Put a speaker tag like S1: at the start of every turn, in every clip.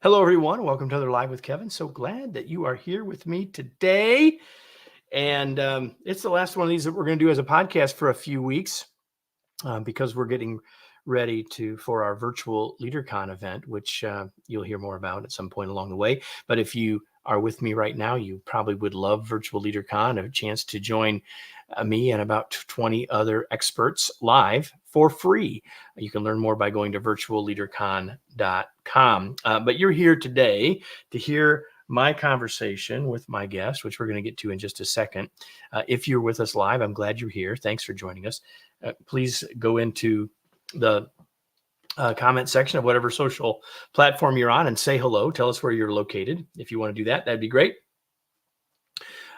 S1: Hello, everyone. Welcome to another Live with Kevin. So glad that you are here with me today. And it's the last one of these that we're going to do as a podcast for a few weeks because we're getting ready for our virtual LeaderCon event, which you'll hear more about at some point along the way. But if you are with me right now, you probably would love virtual LeaderCon, a chance to join me and about 20 other experts live for free. You can learn more by going to virtualleadercon.com. But you're here today to hear my conversation with my guest, which we're going to get to in just a second. If you're with us live, I'm glad you're here. Thanks for joining us. Please go into the comment section of whatever social platform you're on and say hello. Tell us where you're located. If you want to do that, that'd be great.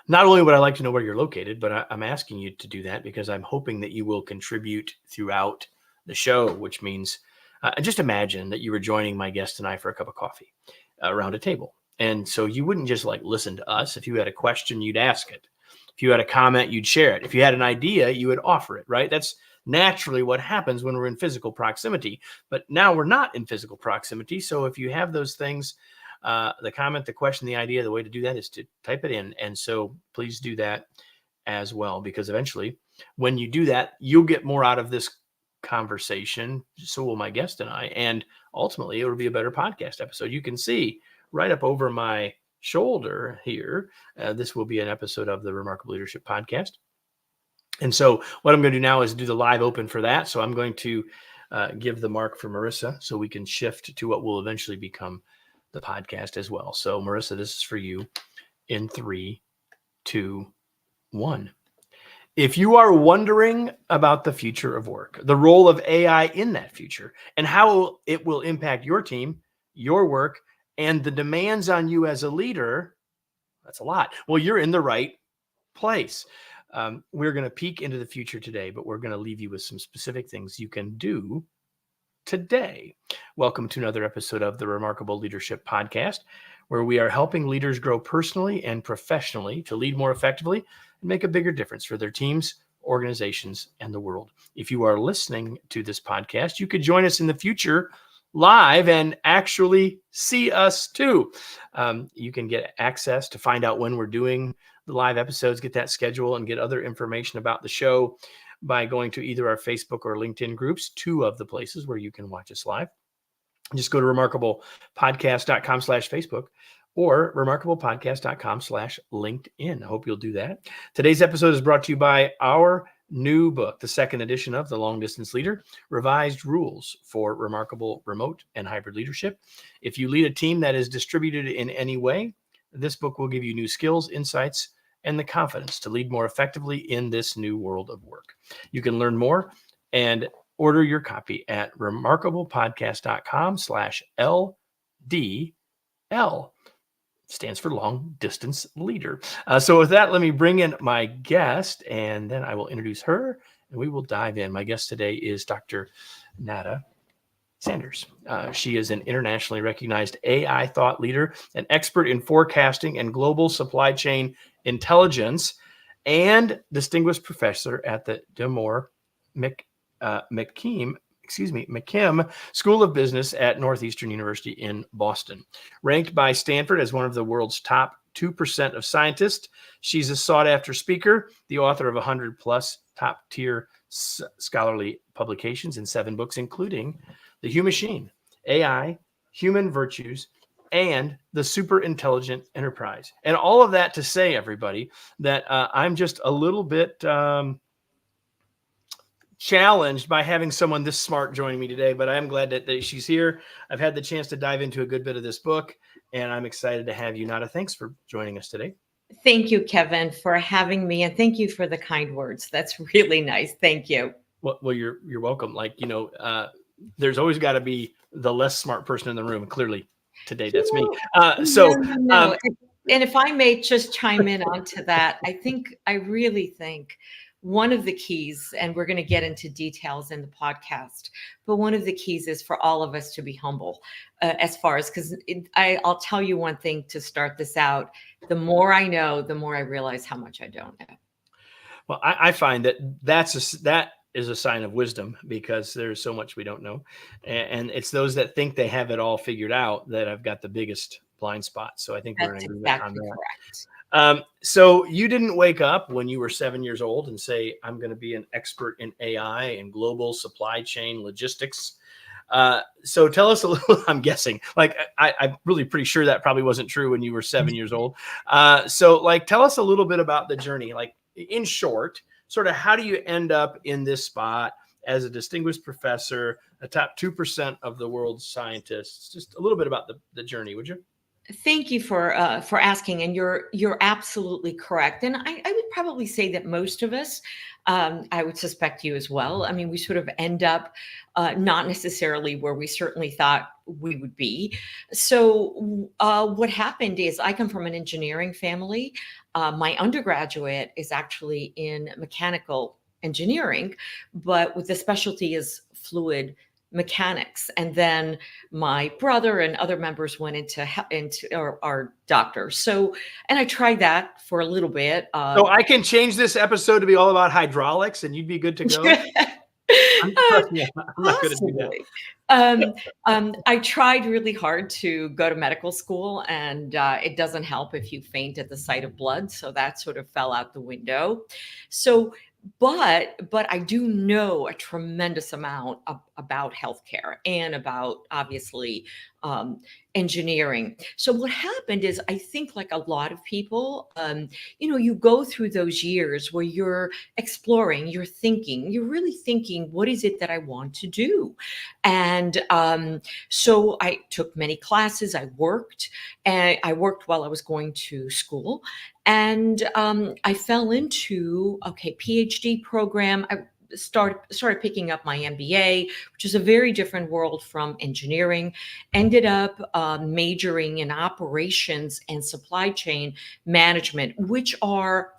S1: Not only would I like to know where you're located, but I'm asking you to do that because I'm hoping that you will contribute throughout the show, which means just imagine that you were joining my guest and I for a cup of coffee around a table. And so you wouldn't just like listen to us. If you had a question, you'd ask it. If you had a comment, you'd share it. If you had an idea, you would offer it, right? That's naturally what happens when we're in physical proximity. But now we're not in physical proximity. So if you have those things, the comment, the question, the idea, the way to do that is to type it in. And so please do that as well, because eventually when you do that, you'll get more out of this conversation. So will my guest and I, and ultimately it will be a better podcast episode. You can see right up over my shoulder here, this will be an episode of the Remarkable Leadership Podcast. And so what I'm going to do now is do the live open for that. So I'm going to give the mark for Marissa so we can shift to what will eventually become the podcast as well. So Marissa, this is for you in 3, 2, 1. If you are wondering about the future of work, the role of AI in that future, and how it will impact your team, your work, and the demands on you as a leader, that's a lot. Well, you're in the right place. We're going to peek into the future today, but we're going to leave you with some specific things you can do today. Welcome to another episode of the Remarkable Leadership Podcast, where we are helping leaders grow personally and professionally to lead more effectively and make a bigger difference for their teams, organizations, and the world. If you are listening to this podcast, you could join us in the future live and actually see us too. You can get access to find out when we're doing the live episodes, get that schedule, and get other information about the show by going to either our Facebook or LinkedIn groups, 2 of the places where you can watch us live. Just go to remarkablepodcast.com/Facebook or remarkablepodcast.com/LinkedIn. I hope you'll do that. Today's episode is brought to you by our new book, the second edition of The Long Distance Leader, Revised Rules for Remarkable Remote and Hybrid Leadership. If you lead a team that is distributed in any way, this book will give you new skills, insights, and the confidence to lead more effectively in this new world of work. You can learn more and order your copy at remarkablepodcast.com/LDL. Stands for Long Distance Leader. So with that, let me bring in my guest, and then I will introduce her, and we will dive in. My guest today is Dr. Nada Sanders. She is an internationally recognized AI thought leader, an expert in forecasting and global supply chain intelligence, and distinguished professor at the Demore McKim School of Business at Northeastern University in Boston. Ranked by Stanford as one of the world's top 2% of scientists, she's a sought-after speaker, the author of 100+ top-tier scholarly publications in 7 books, including The Human Machine, AI, Human Virtues, and the Superintelligent Enterprise. And all of that to say, everybody, that I'm just a little bit challenged by having someone this smart joining me today, but I'm glad that she's here. I've had the chance to dive into a good bit of this book, and I'm excited to have you, Nada. Thanks for joining us today.
S2: Thank you, Kevin, for having me, and thank you for the kind words. That's really nice. Thank you.
S1: Well, you're welcome. There's always got to be the less smart person in the room. Clearly, today that's me.
S2: No. And if I may just chime in onto that, I really think one of the keys, and we're going to get into details in the podcast, but one of the keys is for all of us to be humble because I'll tell you one thing to start this out. The more I know, the more I realize how much I don't know.
S1: Well, I find that is a sign of wisdom, because there's so much we don't know. And it's those that think they have it all figured out that have got the biggest blind spot. So I think we're in
S2: That's
S1: agreement on
S2: exactly
S1: that.
S2: correct.
S1: So you didn't wake up when you were 7 years old and say, I'm going to be an expert in AI and global supply chain logistics. So tell us a little, I'm guessing, like, I'm really pretty sure that probably wasn't true when you were 7 years old. So like, tell us a little bit about the journey, like in short, sort of how do you end up in this spot as a distinguished professor, a top 2% of the world's scientists? Just a little bit about the journey, would you?
S2: Thank you for asking, and you're absolutely correct. And I would probably say that most of us, I would suspect you as well. I mean, we sort of end up not necessarily where we certainly thought we would be. So what happened is I come from an engineering family. My undergraduate is actually in mechanical engineering, but with the specialty is fluid mechanics. And then my brother and other members went into our doctors. So, and I tried that for a little bit.
S1: So I can change this episode to be all about hydraulics and you'd be good to go. Trust me, I'm not going to do that.
S2: Possibly. I tried really hard to go to medical school, and it doesn't help if you faint at the sight of blood. So that sort of fell out the window. So, but I do know a tremendous amount about healthcare and about obviously engineering. So what happened is, I think like a lot of people, you go through those years where you're exploring, you're really thinking, what is it that I want to do? And so I took many classes. I worked while I was going to school. And I fell into, PhD program. I started picking up my MBA, which is a very different world from engineering. Ended up majoring in operations and supply chain management, which are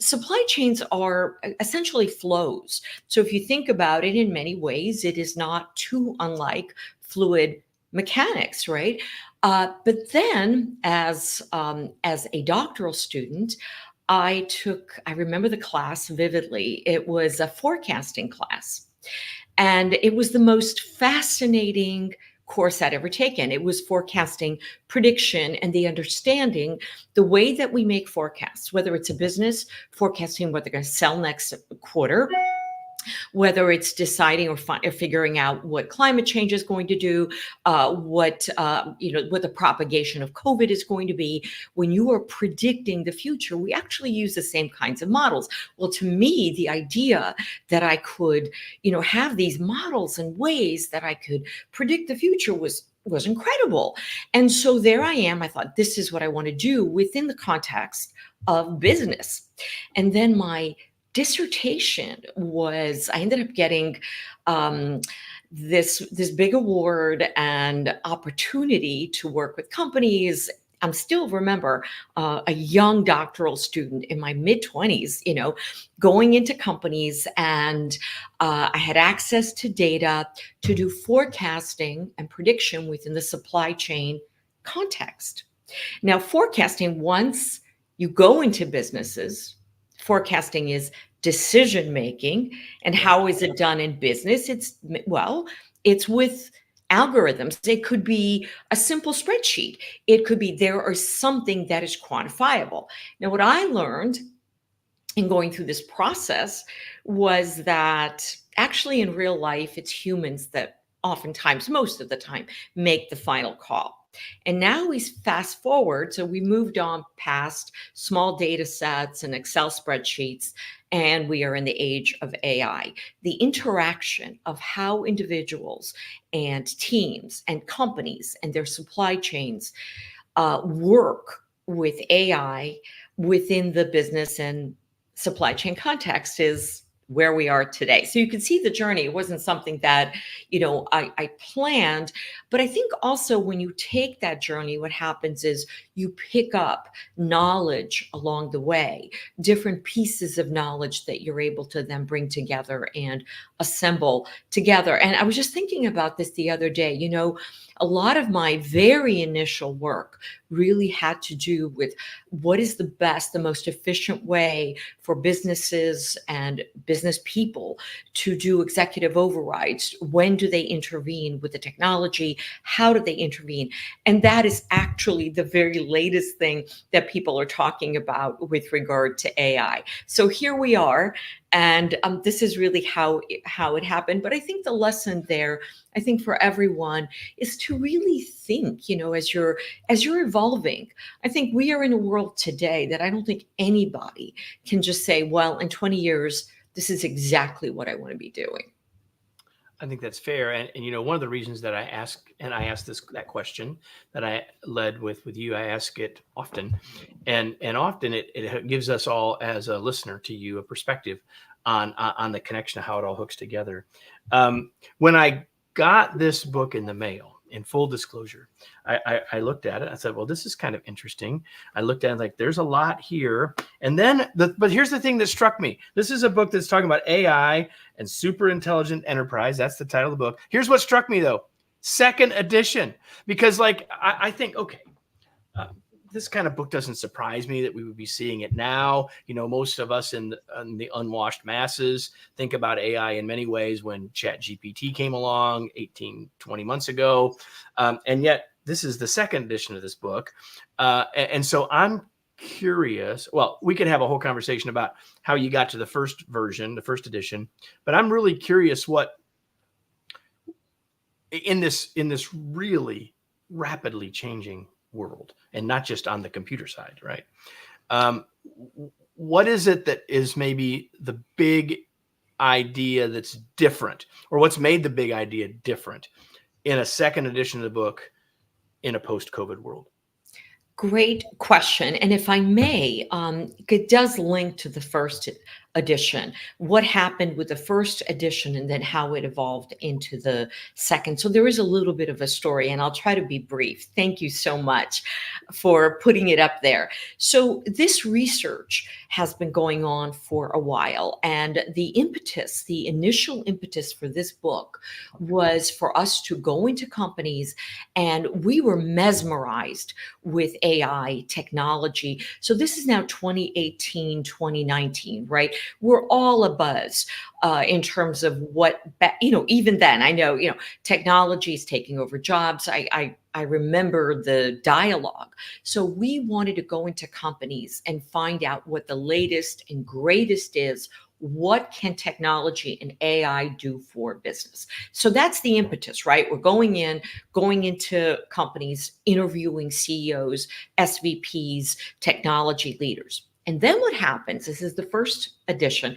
S2: supply chains are essentially flows. So if you think about it, in many ways, it is not too unlike fluid mechanics, right? But then, as a doctoral student, I remember the class vividly. It was a forecasting class, and it was the most fascinating course I'd ever taken. It was forecasting, prediction, and the understanding the way that we make forecasts, whether it's a business forecasting what they're going to sell next quarter, whether it's deciding or figuring out what climate change is going to do, what the propagation of COVID is going to be. When you are predicting the future, we actually use the same kinds of models. Well, to me, the idea that I could, have these models and ways that I could predict the future was incredible. And so there I am. I thought, this is what I want to do within the context of business. And then my dissertation was, I ended up getting this big award and opportunity to work with companies. I'm still remember a young doctoral student in my mid-20s, going into companies, and I had access to data to do forecasting and prediction within the supply chain context. Now, forecasting, once you go into businesses, forecasting is decision making. And how is it done in business? It's with algorithms. It could be a simple spreadsheet. It could be there is something that is quantifiable. Now, what I learned in going through this process was that actually in real life, it's humans that oftentimes, most of the time, make the final call. And now we fast forward. So we moved on past small data sets and Excel spreadsheets, and we are in the age of AI. The interaction of how individuals and teams and companies and their supply chains work with AI within the business and supply chain context is where we are today. So you can see the journey. It wasn't something that, I planned, but I think also when you take that journey, what happens is you pick up knowledge along the way, different pieces of knowledge that you're able to then bring together and assemble together. And I was just thinking about this the other day, a lot of my very initial work really had to do with what is the best, the most efficient way for businesses and business people to do executive overrides. When do they intervene with the technology? How do they intervene? And that is actually the very latest thing that people are talking about with regard to AI. So here we are, and this is really how it happened. But I think the lesson there, I think for everyone, is to really think. As you're evolving. I think we are in a world today that I don't think anybody can just say, well, in 20 years, this is exactly what I want to be doing.
S1: I think that's fair. And one of the reasons that I ask that question that I led with you, I ask it often. And often it gives us all, as a listener to you, a perspective on the connection of how it all hooks together. When I got this book in the mail, in full disclosure, I looked at it. I said, well, this is kind of interesting. I looked at it like, there's a lot here. And then, but here's the thing that struck me. This is a book that's talking about AI and superintelligent enterprise. That's the title of the book. Here's what struck me, though. Second edition. Because I think, okay, this kind of book doesn't surprise me that we would be seeing it now. Most of us in the unwashed masses think about AI in many ways when ChatGPT came along 18, 20 months ago. And yet this is the second edition of this book. And so I'm curious. Well, we could have a whole conversation about how you got to the first version, the first edition, but I'm really curious what in this really rapidly changing world, and not just on the computer side, right? What is it that is maybe the big idea that's different, or what's made the big idea different in a second edition of the book in a post-COVID world?
S2: Great question. And if I may, it does link to the first edition, what happened with the first edition and then how it evolved into the second. So there is a little bit of a story, and I'll try to be brief. Thank you so much for putting it up there. So this research has been going on for a while, and the initial impetus for this book was for us to go into companies, and we were mesmerized with AI technology. So this is now 2018, 2019, right? We're all abuzz in terms of what, even then, I know, technology is taking over jobs. I remember the dialogue. So we wanted to go into companies and find out what the latest and greatest is. What can technology and AI do for business? So that's the impetus, right? We're going into companies, interviewing CEOs, SVPs, technology leaders. And then what happens, this is the first edition,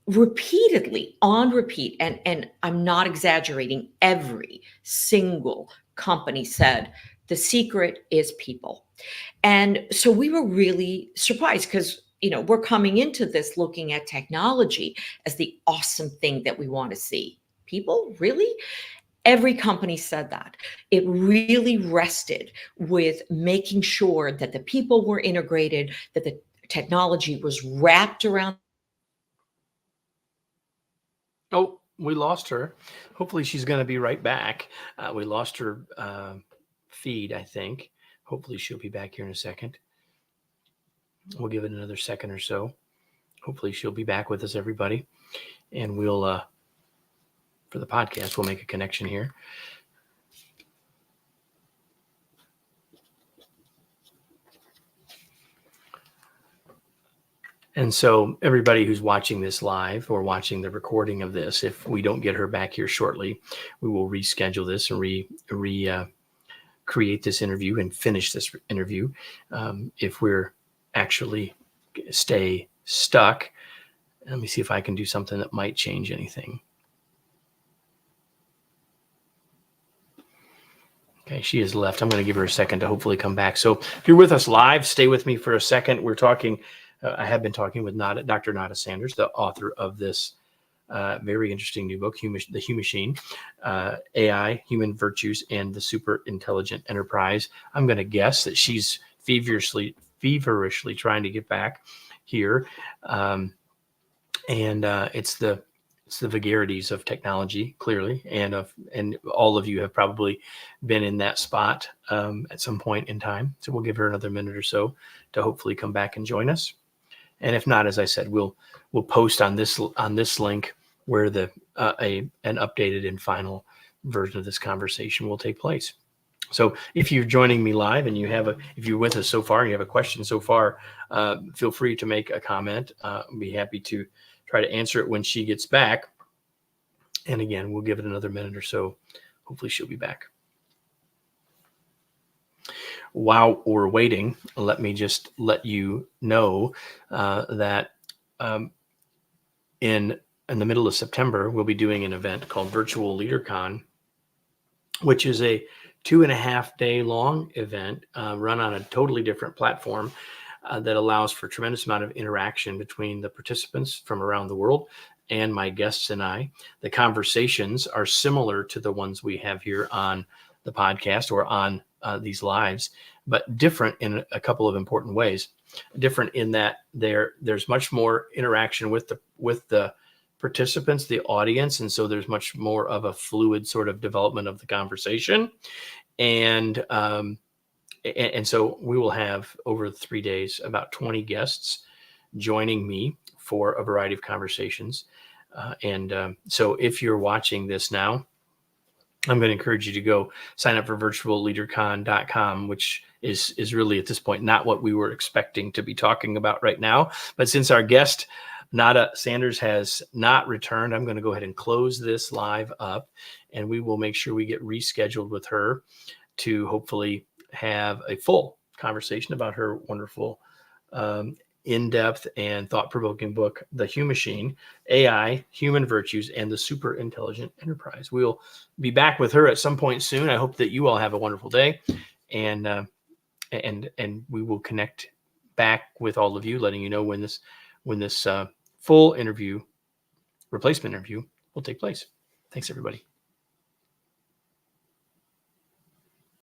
S2: repeatedly, on repeat, and I'm not exaggerating, every single company said, the secret is people. And so we were really surprised because we're coming into this looking at technology as the awesome thing that we want to see. People, really? Every company said that. It really rested with making sure that the people were integrated, that the technology was wrapped around.
S1: Oh, we lost her. Hopefully she's going to be right back. We lost her feed, I think. Hopefully she'll be back here in a second. We'll give it another second or so. Hopefully she'll be back with us, everybody. And we'll, for the podcast, we'll make a connection here. And so everybody who's watching this live or watching the recording of this, if we don't get her back here shortly, we will reschedule this and create this interview and finish this interview. If we're actually stay stuck, let me see if I can do something that might change anything. Okay, she has left. I'm going to give her a second to hopefully come back. So if you're with us live, stay with me for a second. We're talking. I have been talking with Dr. Nada Sanders, the author of this very interesting new book, The Human Machine, AI, Human Virtues, and the Superintelligent Enterprise. I'm going to guess that she's feverishly trying to get back here. And it's the the vagaries of technology, clearly, and all of you have probably been in that spot at some point in time. So we'll give her another minute or so to hopefully come back and join us. And if not, as I said, we'll post on this link where an updated and final version of this conversation will take place. So if you're joining me live and if you're with us so far and you have a question so far, feel free to make a comment. I'll be happy to try to answer it when she gets back. And again, we'll give it another minute or so. Hopefully she'll be back. While we're waiting, let me just let you know that in the middle of September, we'll be doing an event called Virtual LeaderCon, which is a 2.5 day long event run on a totally different platform that allows for a tremendous amount of interaction between the participants from around the world and my guests and I. The conversations are similar to the ones we have here on the podcast or on these lives, but different in a couple of important ways. Different in that there's much more interaction with the participants, the audience, and so there's much more of a fluid sort of development of the conversation. And so we will have over 3 days about 20 guests joining me for a variety of conversations. So if you're watching this now, I'm going to encourage you to go sign up for virtualleadercon.com, which is really at this point not what we were expecting to be talking about right now. But since our guest, Nada Sanders, has not returned, I'm going to go ahead and close this live up, and we will make sure we get rescheduled with her to hopefully have a full conversation about her wonderful, in-depth and thought-provoking book, The Human Machine, AI, Human Virtues, and the Superintelligent Enterprise. We'll be back with her at some point soon. I hope that you all have a wonderful day, and we will connect back with all of you, letting you know when this full interview, replacement interview, will take place. Thanks, everybody.